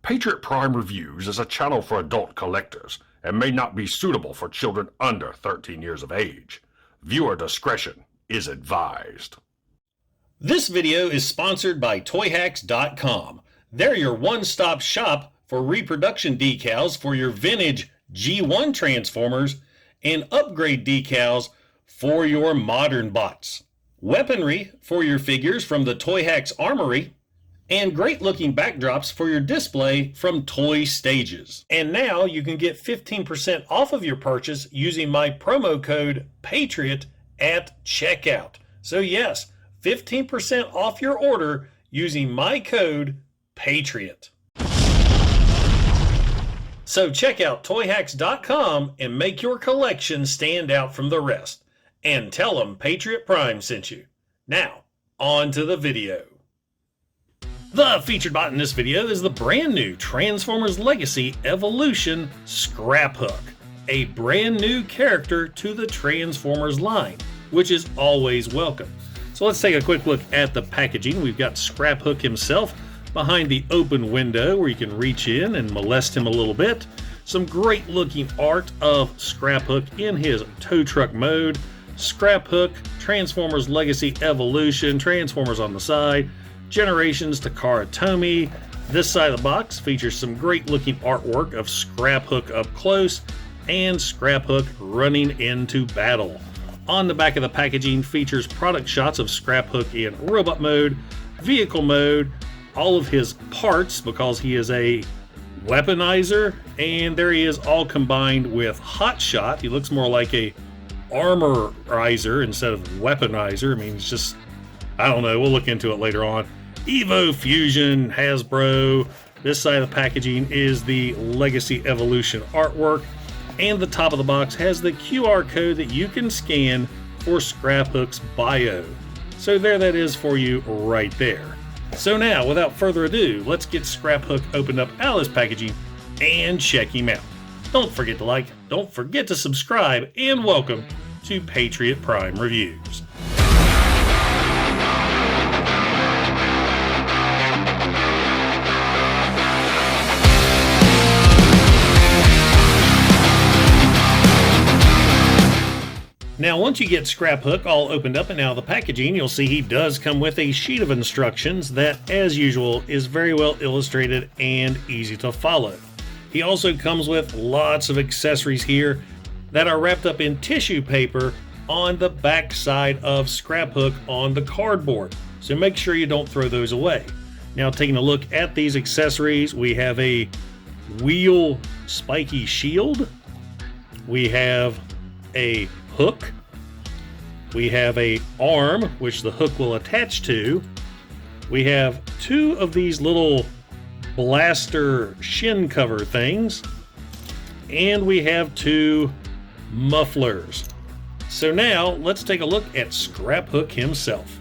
Patriot Prime Reviews is a channel for adult collectors and may not be suitable for children under 13 years of age. Viewer discretion is advised. This video is sponsored by toyhax.com. They're your one-stop shop for reproduction decals for your vintage G1 Transformers and upgrade decals for your modern bots. Weaponry for your figures from the Toyhax Armory, and great looking backdrops for your display from Toy Stages. And now you can get 15% off of your purchase using my promo code PATRIOT at checkout. So yes, 15% off your order using my code PATRIOT. So check out toyhax.com and make your collection stand out from the rest. And tell them Patriot Prime sent you. Now, on to the video. The featured bot in this video is the brand new Transformers Legacy Evolution Scraphook, a brand new character to the Transformers line, which is always welcome. So let's take a quick look at the packaging. We've got Scraphook himself behind the open window where you can reach in and molest him a little bit. Some great looking art of Scraphook in his tow truck mode. Scraphook, Transformers Legacy Evolution, Transformers on the side, Generations Takara Tomy. This side of the box features some great looking artwork of Scraphook up close and Scraphook running into battle. On the back of the packaging features product shots of Scraphook in robot mode, vehicle mode, all of his parts because he is a Weaponizer, and there he is all combined with Hotshot. He looks more like a Armorizer instead of Weaponizer. I mean, it's just, I don't know, we'll look into it later on. Evo Fusion, Hasbro. This side of the packaging is the Legacy Evolution artwork, and the top of the box has the QR code that you can scan for Scraphook's bio. So there that is for you right there. So now, without further ado, let's get Scraphook opened up out of this packaging and check him out. Don't forget to like, don't forget to subscribe, and welcome to Patriot Prime Reviews. Now, once you get Scraphook all opened up and out of the packaging, you'll see he does come with a sheet of instructions that, as usual, is very well illustrated and easy to follow. He also comes with lots of accessories here that are wrapped up in tissue paper on the back side of Scraphook on the cardboard. So make sure you don't throw those away. Now, taking a look at these accessories, we have a wheel spiky shield. We have a hook. We have a arm, which the hook will attach to. We have two of these little blaster shin cover things. And we have two mufflers. So now let's take a look at Scraphook himself.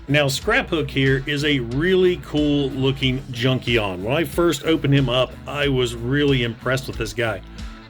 Now, Scraphook here is a really cool looking Junkion. When I first opened him up, I was really impressed with this guy.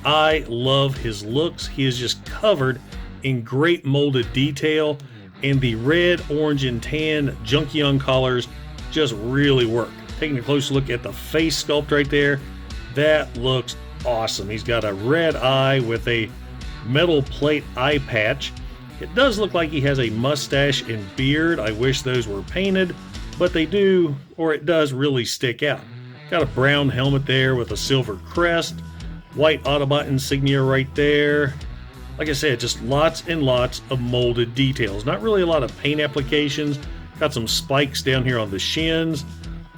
I love his looks. He is just covered in great molded detail, and the red, orange, and tan Junkion colors just really work. Taking a close look at the face sculpt right there, that looks awesome. He's got a red eye with a metal plate eye patch. It does look like he has a mustache and beard. I wish those were painted, but they do, or it does really stick out. Got a brown helmet there with a silver crest. White Autobot insignia right there. Like I said, just lots and lots of molded details. Not really a lot of paint applications. Got some spikes down here on the shins.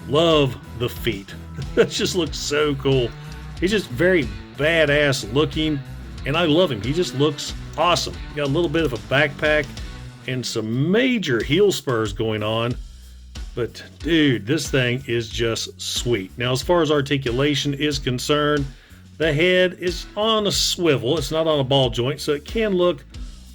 Love the feet. That just looks so cool. He's just very badass looking, and I love him. He just looks awesome. Got a little bit of a backpack and some major heel spurs going on. But dude, this thing is just sweet. Now, as far as articulation is concerned, the head is on a swivel. It's not on a ball joint, so it can look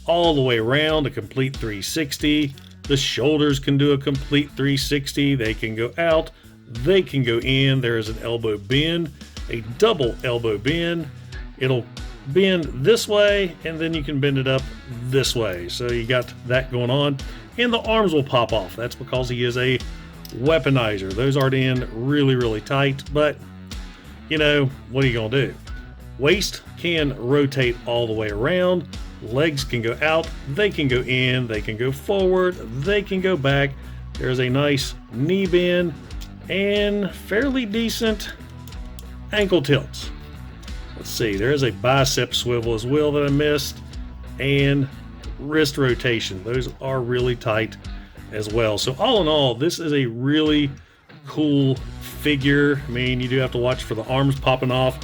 all the way around, a complete 360. The shoulders can do a complete 360. They can go out. They can go in. There is an elbow bend, a double elbow bend. It'll bend this way, and then you can bend it up this way. So you got that going on. And the arms will pop off. That's because he is a Weaponizer. Those aren't in really tight, but you know, what are you gonna do? Waist can rotate all the way around. Legs can go out, they can go in, they can go forward, they can go back. There's a nice knee bend and fairly decent ankle tilts. Let's see, there is a bicep swivel as well that I missed, and wrist rotation. Those are really tight as well. So all in all, this is a really cool figure. I mean, you do have to watch for the arms popping off,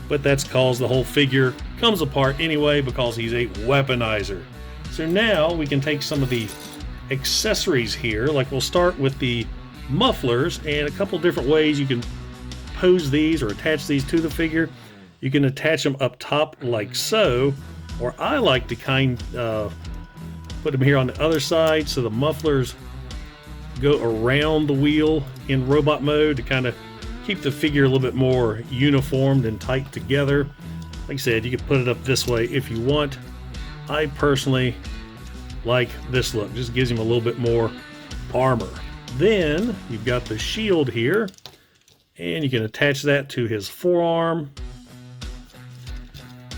but that's cause the whole figure comes apart anyway because he's a weaponizer. So now we can take some of the accessories here. Like we'll start with the mufflers, and a couple different ways you can pose these or attach these to the figure. You can attach them up top like so, or I like to put them here on the other side so the mufflers go around the wheel in robot mode to kind of keep the figure a little bit more uniformed and tight together. Like I said, you can put it up this way if you want. I personally like this look. Just gives him a little bit more armor. Then you've got the shield here, and you can attach that to his forearm.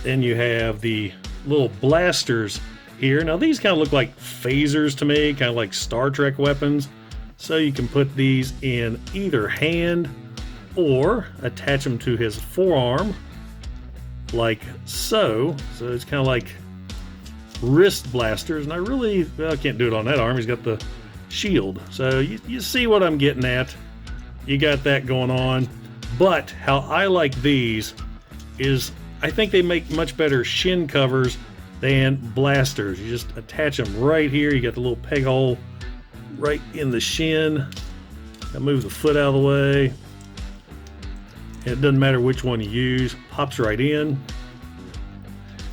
Then you have the little blasters here. Now these kind of look like phasers to me, kind of like Star Trek weapons. So you can put these in either hand or attach them to his forearm like so. So it's kind of like wrist blasters, and I can't do it on that arm. He's got the shield. So you see what I'm getting at. You got that going on. But how I like these is I think they make much better shin covers than blasters. You just attach them right here. You got the little peg hole right in the shin. I'll move the foot out of the way. And it doesn't matter which one you use, pops right in.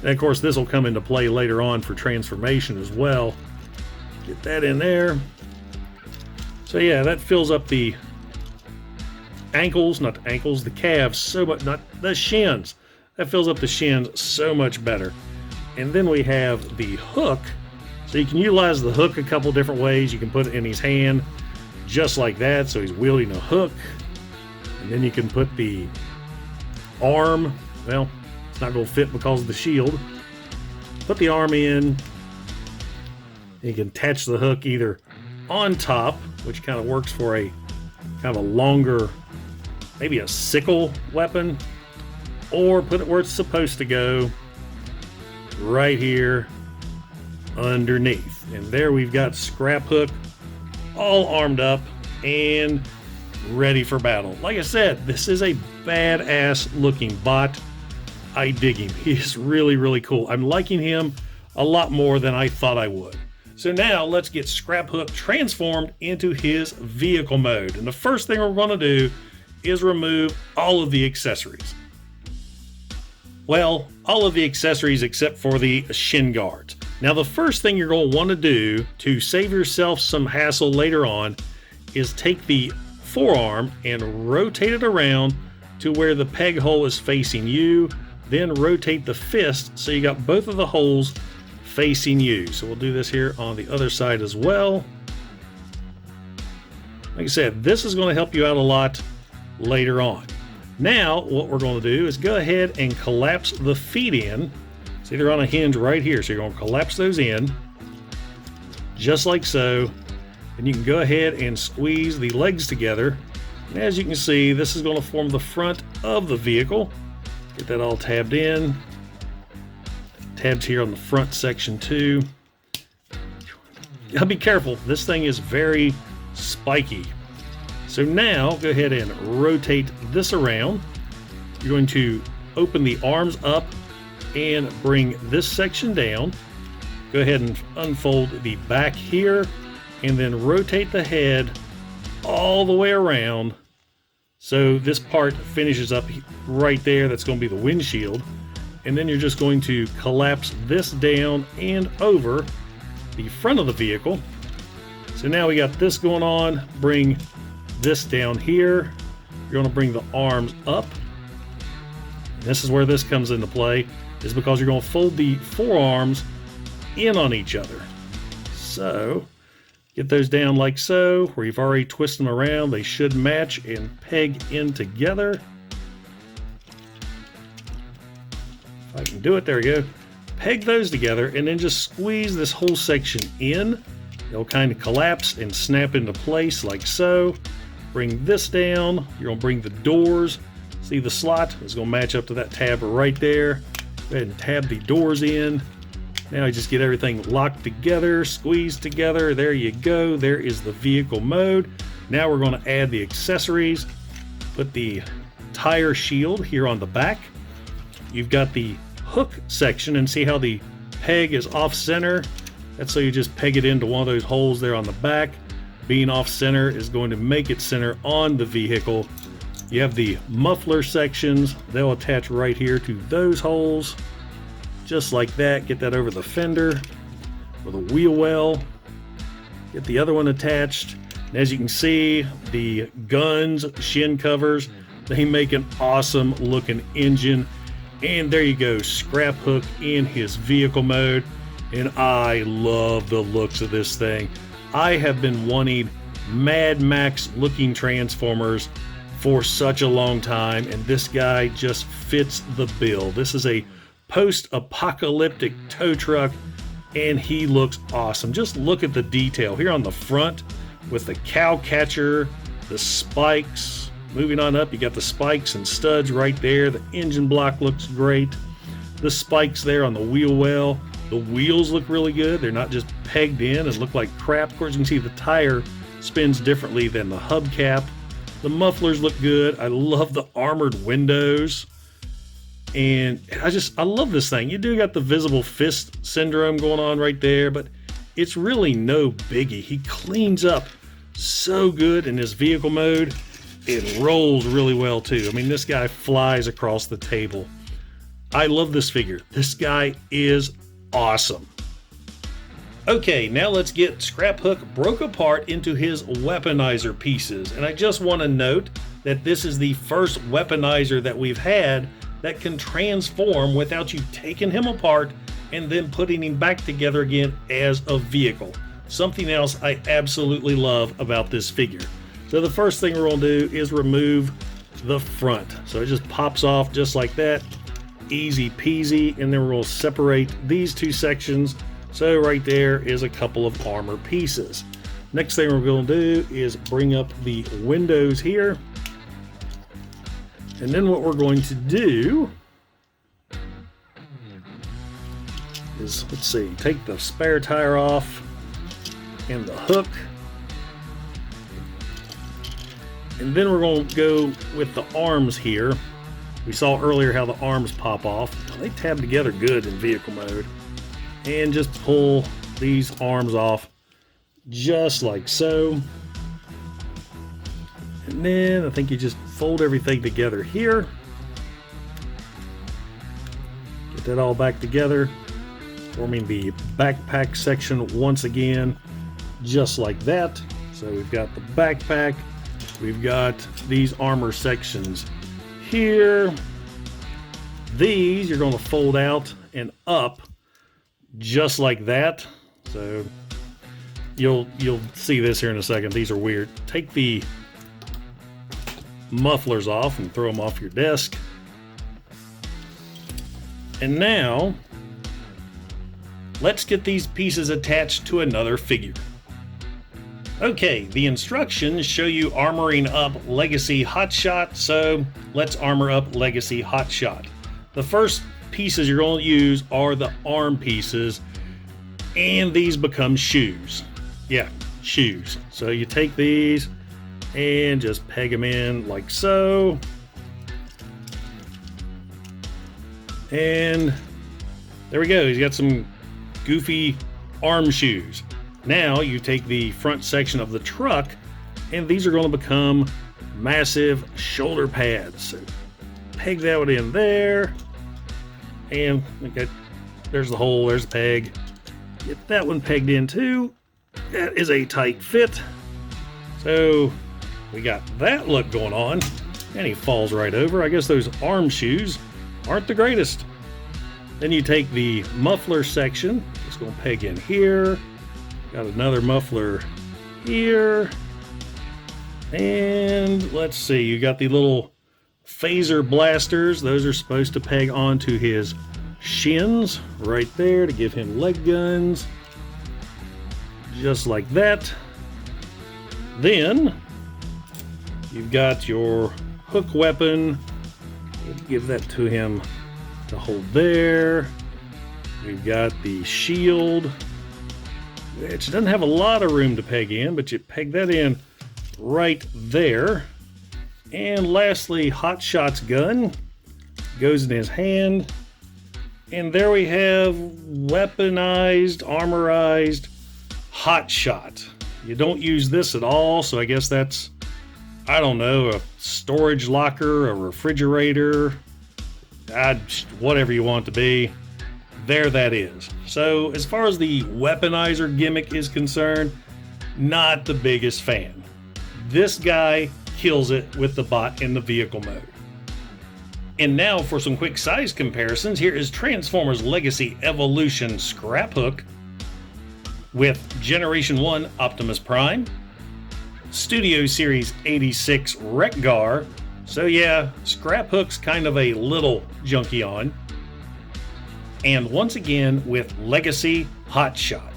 And of course this will come into play later on for transformation as well. Get that in there. So yeah, that fills up the ankles, not the ankles, the calves so much, not the shins. That fills up the shins so much better. And then we have the hook. So you can utilize the hook a couple different ways. You can put it in his hand just like that, so he's wielding a hook. And then you can put the arm, well, it's not going to fit because of the shield. Put the arm in. You can attach the hook either on top, which kind of works for a kind of a longer, maybe a sickle weapon, or put it where it's supposed to go, right here underneath. And there we've got Scraphook all armed up and ready for battle. Like I said, this is a badass looking bot. I dig him. He's really cool. I'm liking him a lot more than I thought I would. So now let's get Scraphook transformed into his vehicle mode. And the first thing we're going to do is remove all of the accessories. Well, all of the accessories except for the shin guards. Now the first thing you're going to want to do to save yourself some hassle later on is take the forearm and rotate it around to where the peg hole is facing you. Then rotate the fist so you got both of the holes facing you. So we'll do this here on the other side as well. Like I said, this is going to help you out a lot later on. Now what we're going to do is go ahead and collapse the feet in. See, they're on a hinge right here, so you're going to collapse those in just like so. And you can go ahead and squeeze the legs together. And as you can see, this is going to form the front of the vehicle. Get that all tabbed in. Tabs here on the front section too. Be careful, this thing is very spiky. So now go ahead and rotate this around. You're going to open the arms up and bring this section down. Go ahead and unfold the back here and then rotate the head all the way around. So this part finishes up right there. That's going to be the windshield. And then you're just going to collapse this down and over the front of the vehicle. So now we got this going on. Bring this down here. You're going to bring the arms up. And this is where this comes into play, is because you're going to fold the forearms in on each other. So Get those down like so, where you've already twisted them around. They should match and peg in together. If I can do it, there we go. Peg those together and then just squeeze this whole section in. They'll kind of collapse and snap into place like so. Bring this down. You're going to bring the doors. See the slot? It's going to match up to that tab right there. Go ahead and tab the doors in. Now you just get everything locked together, squeezed together. There you go. There is the vehicle mode. Now we're going to add the accessories. Put the tire shield here on the back. You've got the hook section, and see how the peg is off center? That's so you just peg it into one of those holes there on the back. Being off center is going to make it center on the vehicle. You have the muffler sections. They'll attach right here to those holes. Just like that. Get that over the fender with a wheel well. Get the other one attached. And as you can see, the guns, shin covers, they make an awesome looking engine. And there you go, Scraphook in his vehicle mode. And I love the looks of this thing. I have been wanting Mad Max looking Transformers for such a long time, and this guy just fits the bill. This is a post-apocalyptic tow truck, and he looks awesome. Just look at the detail here on the front with the cow catcher, the spikes. Moving on up, you got the spikes and studs right there. The engine block looks great. The spikes there on the wheel well. The wheels look really good. They're not just pegged in and look like crap. Of course, you can see the tire spins differently than the hubcap. The mufflers look good. I love the armored windows. And I love this thing. You do got the visible fist syndrome going on right there, but it's really no biggie. He cleans up so good in his vehicle mode. It rolls really well too. I mean, this guy flies across the table. I love this figure. This guy is awesome. Okay, now let's get Scraphook broke apart into his Weaponizer pieces. And I just want to note that this is the first Weaponizer that we've had that can transform without you taking him apart and then putting him back together again as a vehicle. Something else I absolutely love about this figure. So the first thing we're going to do is remove the front. So it just pops off just like that. Easy peasy. And then we're going to separate these two sections. So right there is a couple of armor pieces. Next thing we're going to do is bring up the windows here. And then what we're going to do is, let's see, take the spare tire off and the hook. And then we're going to go with the arms here. We saw earlier how the arms pop off. They tab together good in vehicle mode. And just pull these arms off just like so. And then I think you just fold everything together here. Get that all back together, forming the backpack section once again, just like that. So we've got the backpack. We've got these armor sections here. These you're going to fold out and up just like that. So you'll see this here in a second. These are weird. Take the mufflers off and throw them off your desk. And now let's get these pieces attached to another figure. Okay, the instructions show you armoring up Legacy Hotshot, so let's armor up Legacy Hotshot. The first pieces you're going to use are the arm pieces, and these become shoes. Yeah, shoes. So you take these and just peg them in like so. And there we go. He's got some goofy arm shoes. Now you take the front section of the truck, and these are going to become massive shoulder pads. So peg that one in there, and okay, there's the hole, there's the peg. Get that one pegged in too. That is a tight fit. So we got that look going on, and he falls right over. I guess those arm shoes aren't the greatest. Then you take the muffler section, just going to peg in here. Got another muffler here. And let's see, you got the little phaser blasters. Those are supposed to peg onto his shins right there to give him leg guns. Just like that. Then you've got your hook weapon. Give that to him to hold there. We've got the shield, which doesn't have a lot of room to peg in, but you peg that in right there. And lastly, Hotshot's gun goes in his hand. And there we have weaponized, armorized Hotshot. You don't use this at all, so I guess that's, I don't know, a storage locker, a refrigerator, whatever you want it to be. There that is. So as far as the Weaponizer gimmick is concerned, not the biggest fan. This guy kills it with the bot in the vehicle mode. And now for some quick size comparisons, here is Transformers Legacy Evolution Scraphook with Generation 1 Optimus Prime, Studio Series 86 Wreck-Gar, so yeah, Scraphook's kind of a little Junkion, and once again with Legacy Hotshot.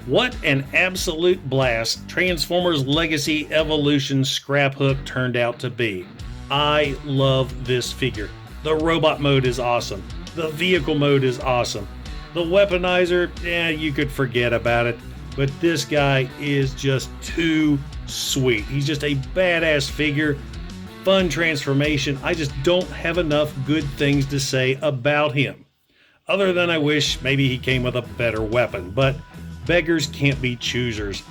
What an absolute blast Transformers Legacy Evolution Scraphook turned out to be. I love this figure. The robot mode is awesome. The vehicle mode is awesome. The Weaponizer, you could forget about it. But this guy is just too sweet. He's just a badass figure. Fun transformation. I just don't have enough good things to say about him. Other than I wish maybe he came with a better weapon. But beggars can't be choosers.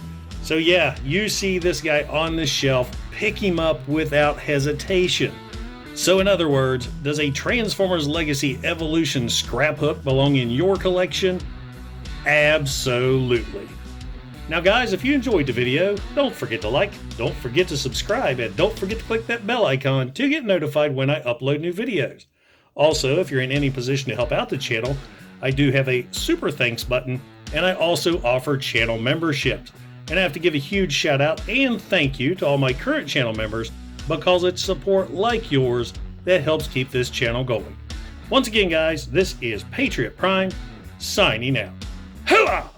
So yeah, you see this guy on the shelf, pick him up without hesitation. So in other words, does a Transformers Legacy Evolution Scraphook belong in your collection? Absolutely. Now guys, if you enjoyed the video, don't forget to like, don't forget to subscribe, and don't forget to click that bell icon to get notified when I upload new videos. Also, if you're in any position to help out the channel, I do have a super thanks button, and I also offer channel memberships. And I have to give a huge shout out and thank you to all my current channel members, because it's support like yours that helps keep this channel going. Once again guys, this is Patriot Prime, signing out. Hooah!